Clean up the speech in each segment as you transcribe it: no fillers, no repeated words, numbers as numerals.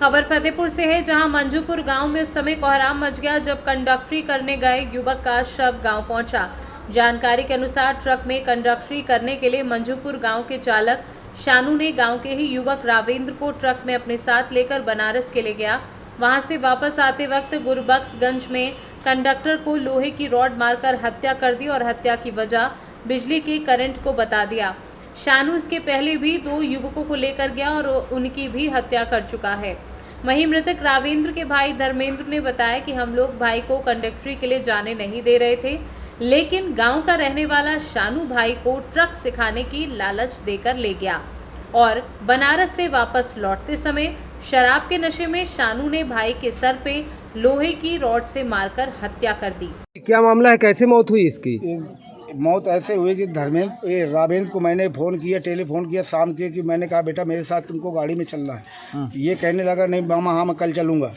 खबर फतेहपुर से है, जहां मंजूपुर गांव में उस समय कोहराम मच गया जब कंडक्टरी करने गए युवक का शव गांव पहुंचा। जानकारी के अनुसार ट्रक में कंडक्टरी करने के लिए मंजूपुर गांव के चालक शानू ने गांव के ही युवक रावेंद्र को ट्रक में अपने साथ लेकर बनारस के लिए गया। वहां से वापस आते वक्त गुरबख्शगंज में कंडक्टर को लोहे की रॉड मारकर हत्या कर दी और हत्या की वजह बिजली के करंट को बता दिया। शानू इसके पहले भी 2 युवकों को लेकर गया और उनकी भी हत्या कर चुका है। वहीं मृतक रावेंद्र के भाई धर्मेंद्र ने बताया कि हम लोग भाई को कंडक्टरी के लिए जाने नहीं दे रहे थे, लेकिन गांव का रहने वाला शानू भाई को ट्रक सिखाने की लालच देकर ले गया और बनारस से वापस लौटते समय शराब के नशे में शानू ने भाई के सर पे लोहे की रॉड से मारकर हत्या कर दी। क्या मामला है, कैसे मौत हुई इसकी? मौत ऐसे हुई कि रावेंद्र को मैंने फ़ोन किया, टेलीफोन किया शाम के, कि मैंने कहा बेटा मेरे साथ तुमको गाड़ी में चलना है। ये कहने लगा नहीं मामा हाँ मैं कल चलूँगा,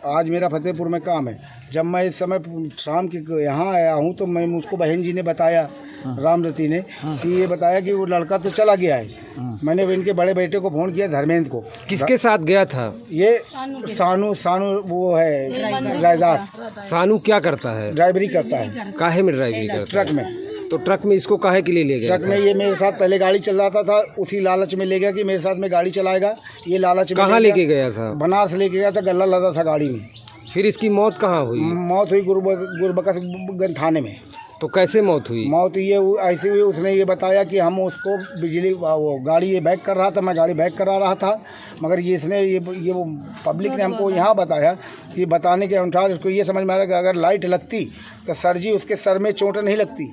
आज मेरा फतेहपुर में काम है। जब मैं इस समय शाम के यहाँ आया हूँ तो मैं मुझको बहन जी ने बताया, रामरती ने, कि ये बताया कि वो लड़का तो चला गया है। मैंने इनके बड़े बेटे को फ़ोन किया, धर्मेंद्र को। किसके साथ गया था ये? सानू वो है रायदास। सानू क्या करता है? ड्राइवरी करता है। काहे में ड्राइवरी करता है? ट्रक में। तो ट्रक में इसको काहे के लिए ले गया? ट्रक में ये मेरे साथ पहले गाड़ी चलाता था, उसी लालच में ले गया कि मेरे साथ में गाड़ी चलाएगा। ये लालच में कहाँ लेके गया था? बनारस लेके गया था, गल्ला लदा था गाड़ी में। फिर इसकी मौत कहाँ हुई? मौत हुई गुरबख्शगंज थाने में। तो कैसे मौत हुई? मौत ये ऐसी हुई, उसने ये बताया कि हम उसको बिजली वो गाड़ी ये बैक कर रहा था, मैं गाड़ी बैक करा रहा था, मगर ये इसने ये वो पब्लिक ने हमको यहाँ बताया कि बताने के अनुसार इसको ये समझ में आ रहा कि अगर लाइट लगती तो सर जी उसके सर में चोट नहीं लगती,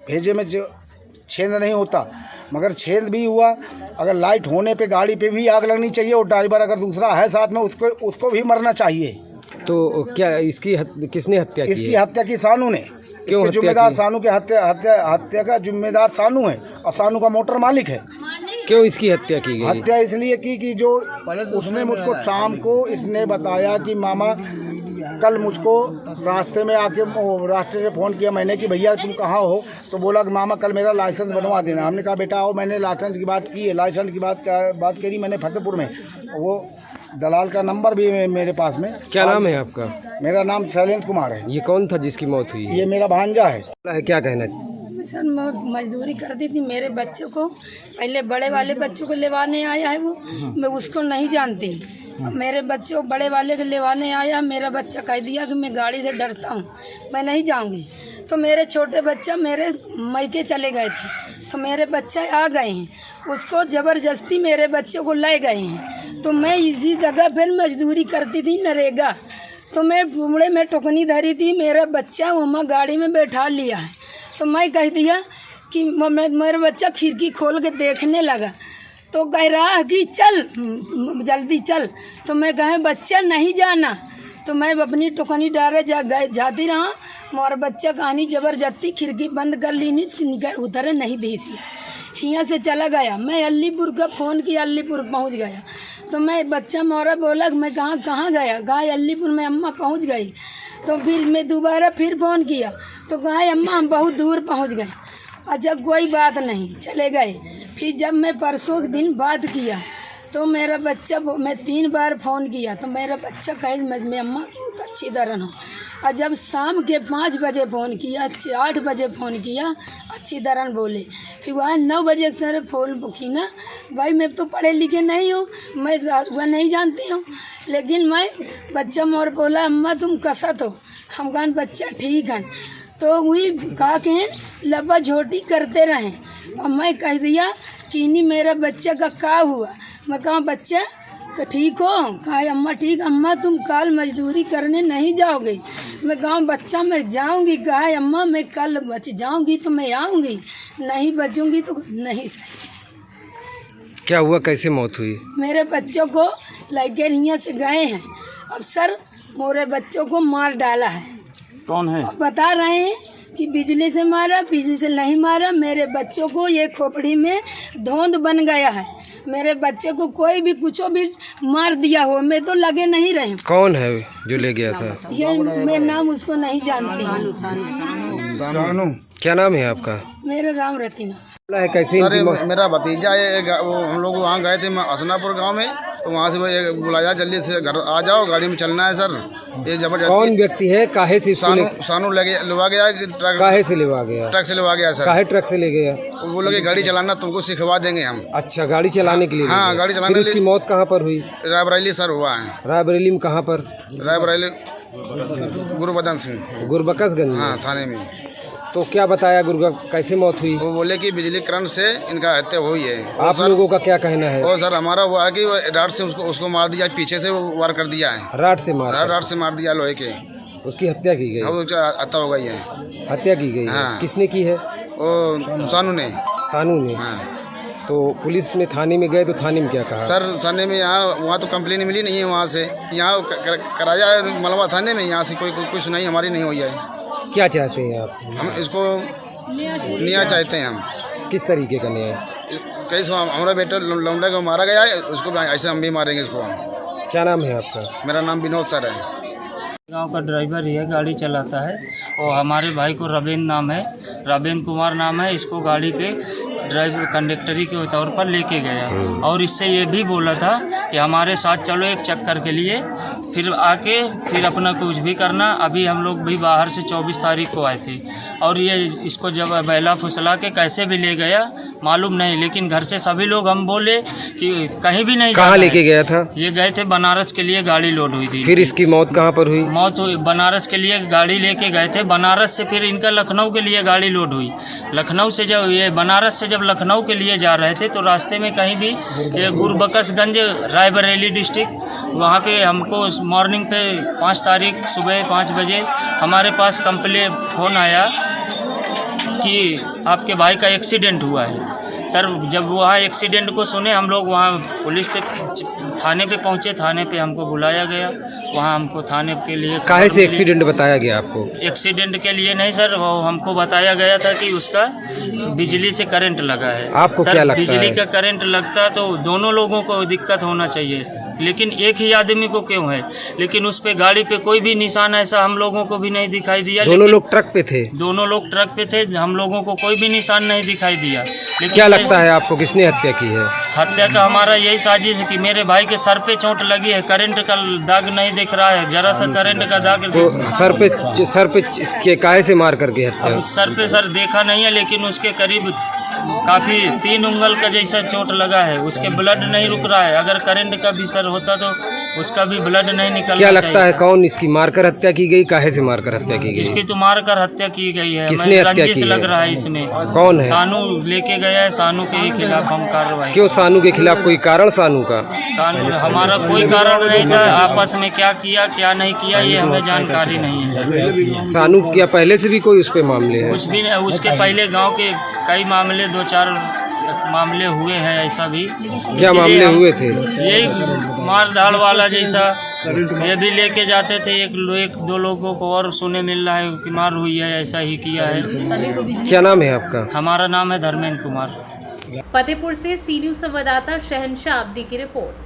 भेजे में छेद नहीं होता, मगर छेद भी हुआ। अगर लाइट होने पे गाड़ी पे भी आग लगनी चाहिए और ड्राइवर अगर दूसरा है साथ में उसको भी मरना चाहिए। तो क्या इसकी किसने हत्या की? इसकी हत्या की सानू ने। क्यों? जिम्मेदार सानू के हत्या का जिम्मेदार सानू है और सानू का मोटर मालिक है। क्यों इसकी हत्या की गई? हत्या इसलिए की कि जो उसने मुझको शाम को इसने बताया कि मामा कल मुझको रास्ते में आके रास्ते से फ़ोन किया मैंने कि भैया तुम कहाँ हो, तो बोला कि मामा कल मेरा लाइसेंस बनवा देना। हमने कहा बेटा आओ, मैंने लाइसेंस की बात की है, लाइसेंस की बात करी मैंने फतेहपुर में। वो दलाल का नंबर भी है मेरे पास में। क्या नाम है आपका? मेरा नाम शैलेंद्र कुमार है। ये कौन था जिसकी मौत हुई? ये मेरा भांजा है। क्या कहना? सर मैं मजदूरी करती थी, मेरे बच्चों को पहले बड़े वाले बच्चों को लेवाने आया है वो, मैं उसको नहीं जानती। मेरे बच्चों बड़े वाले को लेवाने आया, मेरा बच्चा कह दिया कि मैं गाड़ी से डरता हूँ, मैं नहीं जाऊँगी। तो मेरे छोटे बच्चा मेरे मैके चले गए थे, तो मेरे बच्चे आ गए हैं, उसको ज़बरदस्ती मेरे बच्चों को ले गए हैं। तो मैं इसी जगह फिर मजदूरी करती थी नरेगा, तो मैं बुमड़े में टोकनी धरी थी, मेरा बच्चा वहाँ गाड़ी में बैठा लिया है। तो मैं कह दिया कि मेरा बच्चा खिड़की खोल के देखने लगा, तो कह रहा कि चल जल्दी चल। तो मैं कहे बच्चा नहीं जाना, तो मैं अपनी टोकनी डारे जाती रहा। मोर बच्चा कहानी ज़बरदस्ती खिड़की बंद कर ली, निकल उतरे नहीं दी, यहाँ से चला गया। मैं अलीपुर का फ़ोन किया, अलीपुर पहुँच गया। तो मैं बच्चा मोरा बोला मैं कहाँ गया, कहा अलीपुर में अम्मा पहुँच गई। तो फिर मैं दोबारा फिर फ़ोन किया, तो कहा अम्मा हम बहुत दूर पहुँच गए। अच्छा कोई बात नहीं, चले गए। फिर जब मैं परसों दिन बात किया तो मेरा बच्चा, मैं 3 बार फ़ोन किया तो मेरा बच्चा कहे मैं अम्मा बहुत अच्छी तरह हूँ। और जब शाम के 5 बजे फ़ोन किया, 8 बजे फ़ोन किया, अच्छी तरह बोले। फिर वह 9 बजे सर फ़ोन की ना, भाई मैं तो पढ़े लिखे नहीं हूँ, मैं वह नहीं जानती हूँ, लेकिन मैं बच्चा मोर बोला अम्मा तुम कसत हो। हम कहा बच्चा ठीक है। तो वही कहा के लबा झोटी करते रहे और मैं कह दिया कि नहीं मेरा बच्चा का क्या हुआ। मैं कहा बच्चा ठीक हो? कहा अम्मा ठीक। अम्मा तुम कल मजदूरी करने नहीं जाओगे? मैं कहा बच्चा मैं जाऊंगी। कहा अम्मा मैं कल बच जाऊंगी तो मैं आऊंगी, नहीं बचूंगी तो नहीं। क्या हुआ, कैसे मौत हुई? मेरे बच्चों को लेके यहाँ से गए हैं, अब सर मोरे बच्चों को मार डाला है। कौन है? बता रहे हैं कि बिजली से मारा, बिजली से नहीं मारा। मेरे बच्चों को ये खोपड़ी में धोंद बन गया है। मेरे बच्चे को कोई भी कुछ भी मार दिया हो, मैं तो लगे नहीं रहे। कौन है जो ले गया था? ये मैं नाम उसको नहीं जानती। सानू। क्या नाम है आपका? मेरा राम रतीना है। कैसे? सर मेरा भतीजा है, हम लोग वहाँ गए थे हसनापुर गांव में, तो वहाँ से वो ये बुलाया जल्दी से घर आ जाओ, गाड़ी में चलना है सर। ये जबरदस्ती कौन व्यक्ति है, काहे से इसको सानू लगा गया कि काहे से लेवा गया? ट्रक से लगा गया सर। काहे ट्रक से ले गया? वो लोग गाड़ी चलाना तुमको सिखवा देंगे हम। अच्छा, गाड़ी चलाने के लिए ले हाँ, गया। गाड़ी चलाने फिर के उसकी लिए मौत कहाँ पर हुई? रायबरेली सर हुआ है। रायबरेली में कहाँ पर? रायबरेली गुरुबदन सिंह, गुरबकसगंज में। हाँ, थाने में। तो क्या बताया गुरगा, कैसे मौत हुई? वो बोले कि बिजली करंट से इनका हत्या हुई है। आप लोगों का क्या कहना है? और सर हमारा हुआ है कि वो राड से उसको मार दिया, पीछे से वो वार कर दिया है। राड से मारा? राड से मार दिया लोहे के। उसकी हत्या की गई? अब उसका हत्या हो गई है। हत्या की गई है। हाँ। किसने की है? वो सानू ने। सानू ने। हाँ तो पुलिस में थाने में गए तो थाने में क्या कहा? सर, थाने में यहाँ वहाँ तो कंप्लेन मिली नहीं है। वहाँ से यहाँ कराया है मलवा थाने में, यहाँ से कोई सुनाई हमारी नहीं हुई है। क्या चाहते हैं आप? हम इसको न्याय चाहते हैं। हम किस तरीके का न्याय? कैसे हमारा बेटा लौंडा को मारा गया है, उसको ऐसे हम भी मारेंगे इसको। क्या नाम है आपका? मेरा नाम विनोद सर है। गांव का ड्राइवर ही है, गाड़ी चलाता है। और हमारे भाई को रबेन नाम है, रबेन कुमार नाम है। इसको गाड़ी पे ड्राइवर कंडक्टरी के तौर पर लेके गया और इससे ये भी बोला था कि हमारे साथ चलो एक चक्कर के लिए, फिर आके फिर अपना कुछ भी करना। अभी हम लोग भी बाहर से 24 तारीख को आए थे और ये इसको जब बैला फुसला के कैसे भी ले गया मालूम नहीं, लेकिन घर से सभी लोग हम बोले कि कहीं भी नहीं। कहाँ लेके गया था? ये गए थे बनारस के लिए, गाड़ी लोड हुई थी। फिर इसकी मौत कहाँ पर हुई? मौत हुई बनारस के लिए, गाड़ी लेके गए थे। बनारस से फिर इनका लखनऊ के लिए गाड़ी लोड हुई। लखनऊ से जब ये बनारस से जब लखनऊ के लिए जा रहे थे तो रास्ते में कहीं भी ये गुरबकसगंज रायबरेली डिस्ट्रिक्ट, वहाँ पे हमको मॉर्निंग पे 5 तारीख सुबह 5 बजे हमारे पास कंप्लेन फ़ोन आया कि आपके भाई का एक्सीडेंट हुआ है। सर, जब वहाँ एक्सीडेंट को सुने हम लोग वहाँ पुलिस पे थाने पे पहुँचे। थाने पे हमको बुलाया गया, वहाँ हमको थाने के लिए काहे से एक्सीडेंट बताया गया आपको? एक्सीडेंट के लिए नहीं सर, वो हमको बताया गया था कि उसका बिजली से करंट लगा है। आपको सर, क्या लगता बिजली है? का करंट लगता तो दोनों लोगों को दिक्कत होना चाहिए, लेकिन एक ही आदमी को क्यों है? लेकिन उस पे गाड़ी पे कोई भी निशान ऐसा हम लोगों को भी नहीं दिखाई दिया। दोनों लोग ट्रक पे थे? दोनों लोग ट्रक पे थे, हम लोगों को कोई भी निशान नहीं दिखाई दिया। लेकिन क्या लगता है आपको, किसने हत्या की है? हत्या का हमारा यही साजिश है कि मेरे भाई के सर पे चोट लगी है, करंट का दाग नहीं दिख रहा है, जरा सा करंट का दाग। तो सर पे के काहे से मार करके हत्या? अब सर पे सर देखा नहीं है, लेकिन उसके करीब काफ़ी 3 उंगल का जैसा चोट लगा है। उसके ब्लड नहीं रुक रहा है। अगर करंट का भी सर होता तो उसका भी ब्लड नहीं निकलना। क्या लगता है कौन इसकी मारकर हत्या की गई, काहे से मारकर हत्या की गई? इसकी तो मारकर हत्या की गई है। किसने हत्या की है? लग रहा है इसमें। कौन है? सानू लेके गया है, सानू के खिलाफ हम कार्रवाई। क्यों सानू के खिलाफ? कोई कारण सानू का? कानून हमारा कोई कारण नहीं था। आपस में क्या किया क्या नहीं किया ये हमें जानकारी नहीं है। सानू क्या पहले से भी कोई उस पे मामले है? कुछ भी नहीं। उसके पहले गांव के कई मामले 2-4 मामले हुए हैं ऐसा भी। क्या मामले हुए थे? यही मार धाड़ वाला जैसा। ये भी लेके जाते थे, एक दो लोगों को और सुने मिल रहा है कि मार हुई है, ऐसा ही किया है। क्या नाम है आपका? हमारा नाम है धर्मेंद्र कुमार। फतेहपुर से सी न्यूज़ संवाददाता शहनशाह अब्दी की रिपोर्ट।